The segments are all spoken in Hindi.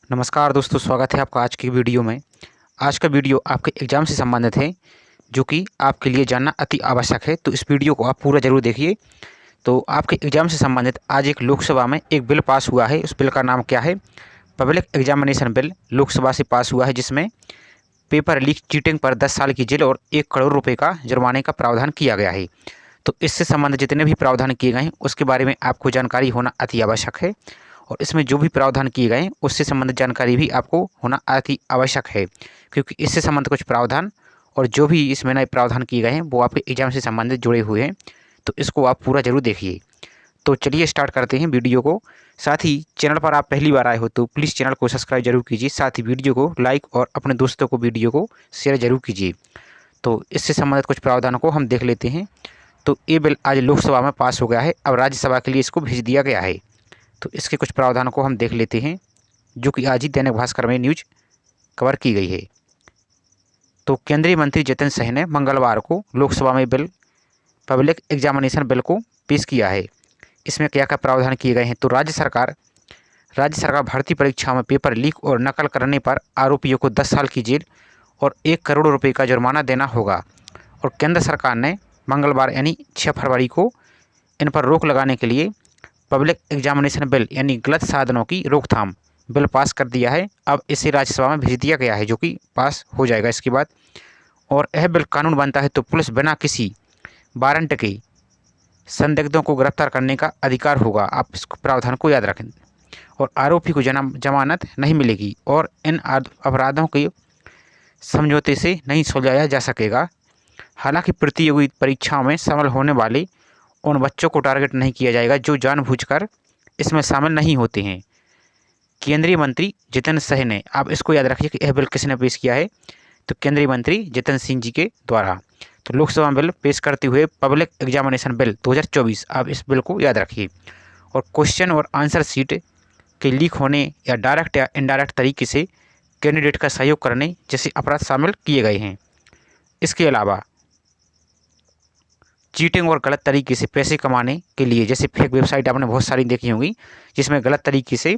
नमस्कार दोस्तों, स्वागत है आपका आज की वीडियो में। आज का वीडियो आपके एग्ज़ाम से संबंधित है, जो कि आपके लिए जानना अति आवश्यक है। तो इस वीडियो को आप पूरा ज़रूर देखिए। तो आपके एग्ज़ाम से संबंधित आज एक लोकसभा में एक बिल पास हुआ है। उस बिल का नाम क्या है? पब्लिक एग्जामिनेशन बिल लोकसभा से पास हुआ है, जिसमें पेपर लीक चीटिंग पर 10 साल की जेल और 1 करोड़ रुपये का जुर्माने का प्रावधान किया गया है। तो इससे संबंधित जितने भी प्रावधान किए गए हैं, उसके बारे में आपको जानकारी होना अति आवश्यक है। और इसमें जो भी प्रावधान किए गए हैं, उससे संबंधित जानकारी भी आपको होना अति आवश्यक है, क्योंकि इससे संबंधित कुछ प्रावधान और जो भी इसमें नए प्रावधान किए गए हैं, वो आपके एग्जाम से संबंधित जुड़े हुए हैं। तो इसको आप पूरा ज़रूर देखिए। तो चलिए स्टार्ट करते हैं वीडियो को। साथ ही चैनल पर आप पहली बार आए हो तो प्लीज़ चैनल को सब्सक्राइब जरूर कीजिए। साथ ही वीडियो को लाइक और अपने दोस्तों को वीडियो को शेयर जरूर कीजिए। तो इससे संबंधित कुछ प्रावधानों को हम देख लेते हैं। तो ये बिल आज लोकसभा में पास हो गया है। अब राज्यसभा के लिए इसको भेज दिया गया है। तो इसके कुछ प्रावधानों को हम देख लेते हैं, जो कि आज ही दैनिक भास्कर में न्यूज कवर की गई है। तो केंद्रीय मंत्री जितेंद्र सिंह ने मंगलवार को लोकसभा में बिल पब्लिक एग्जामिनेशन बिल को पेश किया है। इसमें क्या क्या प्रावधान किए गए हैं? तो राज्य सरकार भर्ती परीक्षाओं में पेपर लीक और नकल करने पर आरोपियों को 10 साल की जेल और 1 करोड़ रुपये का जुर्माना देना होगा। और केंद्र सरकार ने मंगलवार यानी 6 फरवरी को इन पर रोक लगाने के लिए पब्लिक एग्जामिनेशन बिल यानी गलत साधनों की रोकथाम बिल पास कर दिया है। अब इसे राज्यसभा में भेज दिया गया है, जो कि पास हो जाएगा इसके बाद। और यह बिल कानून बनता है तो पुलिस बिना किसी वारंट के संदिग्धों को गिरफ्तार करने का अधिकार होगा। आप इस प्रावधान को याद रखें। और आरोपी को जमानत नहीं मिलेगी और इन अपराधों के समझौते से नहीं सुलझाया जा सकेगा। हालांकि प्रतियोगी परीक्षाओं में शामिल होने वाले उन बच्चों को टारगेट नहीं किया जाएगा जो जानबूझकर इसमें शामिल नहीं होते हैं। केंद्रीय मंत्री जितेंद्र सिंह ने, आप इसको याद रखिए कि यह बिल किसने पेश किया है? तो केंद्रीय मंत्री जितेंद्र सिंह जी के द्वारा। तो लोकसभा में बिल पेश करते हुए पब्लिक एग्जामिनेशन बिल 2024, आप इस बिल को याद रखिए। और क्वेश्चन और आंसर शीट के लीक होने या डायरेक्ट या इनडायरेक्ट तरीके से कैंडिडेट का सहयोग करने जैसे अपराध शामिल किए गए हैं। इसके अलावा चीटिंग और गलत तरीके से पैसे कमाने के लिए, जैसे फेक वेबसाइट आपने बहुत सारी देखी होंगी, जिसमें गलत तरीके से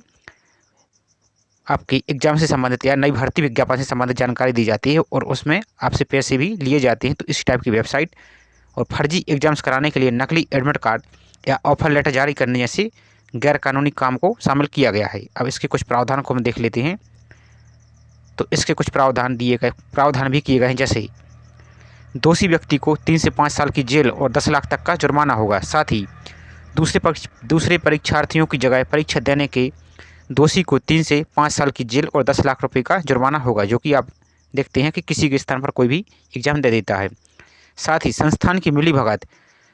आपकी एग्जाम से संबंधित या नई भर्ती विज्ञापन से संबंधित जानकारी दी जाती है और उसमें आपसे पैसे भी लिए जाते हैं। तो इस टाइप की वेबसाइट और फर्जी एग्जाम्स कराने के लिए नकली एडमिट कार्ड या ऑफर लेटर जारी करने जैसे गैरकानूनी काम को शामिल किया गया है। अब इसके कुछ प्रावधान को हम देख लेते हैं। तो इसके कुछ प्रावधान भी किए गए हैं, जैसे दोषी व्यक्ति को 3 से 5 साल की जेल और 10 लाख तक का जुर्माना होगा। साथ ही दूसरे परीक्षार्थियों की जगह परीक्षा देने के दोषी को 3 से 5 साल की जेल और 10 लाख रुपए का जुर्माना होगा, जो कि आप देखते हैं कि किसी के स्थान पर कोई भी एग्जाम दे देता है। साथ ही संस्थान की मिलीभगत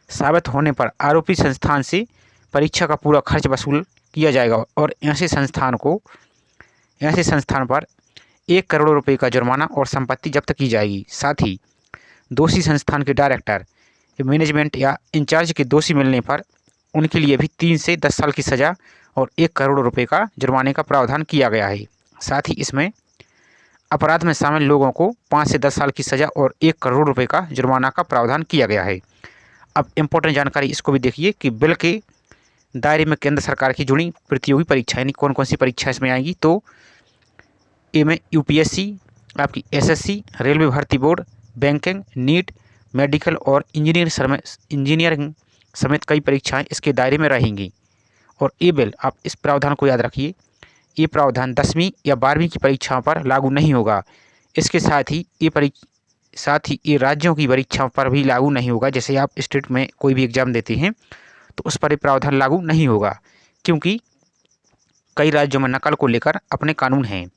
साबित होने पर आरोपी संस्थान से परीक्षा का पूरा खर्च वसूल किया जाएगा और ऐसे संस्थान पर 1 करोड़ रुपए का जुर्माना और संपत्ति जब्त की जाएगी। साथ ही दोषी संस्थान के डायरेक्टर, मैनेजमेंट या इंचार्ज के दोषी मिलने पर उनके लिए भी 3 से 10 साल की सज़ा और 1 करोड़ रुपए का जुर्माने का प्रावधान किया गया है। साथ ही इसमें अपराध में शामिल लोगों को 5 से 10 साल की सज़ा और 1 करोड़ रुपए का जुर्माना का प्रावधान किया गया है। अब इम्पोर्टेंट जानकारी इसको भी देखिए कि बिल के दायरे में केंद्र सरकार की जुड़ी प्रतियोगी परीक्षा यानी कौन कौन सी परीक्षा इसमें आएंगी। तो ए में यूपीएससी, आपकी एसएससी, रेलवे भर्ती बोर्ड, बैंकिंग, नीट, मेडिकल और इंजीनियरिंग समेत कई परीक्षाएं इसके दायरे में रहेंगी। और ये बिल, आप इस प्रावधान को याद रखिए, ये प्रावधान 10वीं या 12वीं की परीक्षाओं पर लागू नहीं होगा। इसके साथ ही ये राज्यों की परीक्षाओं पर भी लागू नहीं होगा। जैसे आप स्टेट में कोई भी एग्जाम देते हैं तो उस पर ये प्रावधान लागू नहीं होगा, क्योंकि कई राज्यों में नकल को लेकर अपने कानून हैं।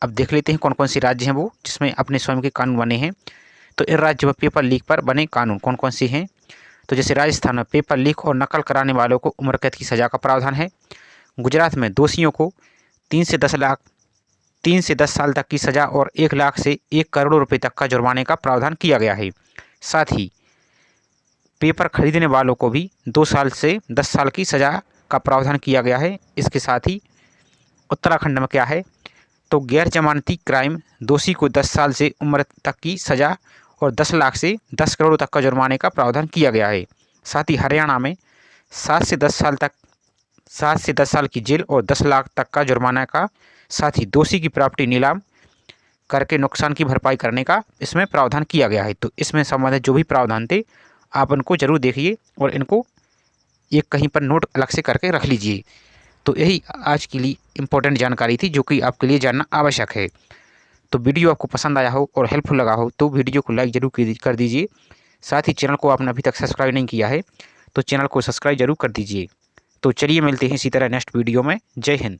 अब देख लेते हैं कौन कौन से राज्य हैं वो जिसमें अपने स्वयं के कानून बने हैं। तो इन राज्यों में पेपर लीक पर बने कानून कौन कौन से हैं? तो जैसे राजस्थान में पेपर लीक और नकल कराने वालों को उम्र कैद की सज़ा का प्रावधान है। गुजरात में दोषियों को 3 से 10 साल तक की सज़ा और 1 लाख से 1 करोड़ रुपए तक का जुर्माने का प्रावधान किया गया है। साथ ही पेपर खरीदने वालों को भी 2 साल से 10 साल की सज़ा का प्रावधान किया गया है। इसके साथ ही उत्तराखंड में क्या है? तो गैर जमानती क्राइम दोषी को 10 साल से उम्र तक की सज़ा और 10 लाख से 10 करोड़ तक का जुर्माने का प्रावधान किया गया है। साथ ही हरियाणा में 7 से 10 साल तक 7 से 10 साल की जेल और 10 लाख तक का जुर्माना का, साथ ही दोषी की प्रॉपर्टी नीलाम करके नुकसान की भरपाई करने का इसमें प्रावधान किया गया है। तो इसमें संबंधित जो भी प्रावधान थे आप इनको जरूर देखिए और इनको एक कहीं पर नोट अलग से करके रख लीजिए। तो यही आज के लिए इम्पोर्टेंट जानकारी थी जो कि आपके लिए जानना आवश्यक है। तो वीडियो आपको पसंद आया हो और हेल्पफुल लगा हो तो वीडियो को लाइक जरूर कर दीजिए। साथ ही चैनल को आपने अभी तक सब्सक्राइब नहीं किया है तो चैनल को सब्सक्राइब जरूर कर दीजिए। तो चलिए मिलते हैं इसी तरह नेक्स्ट वीडियो में। जय हिंद।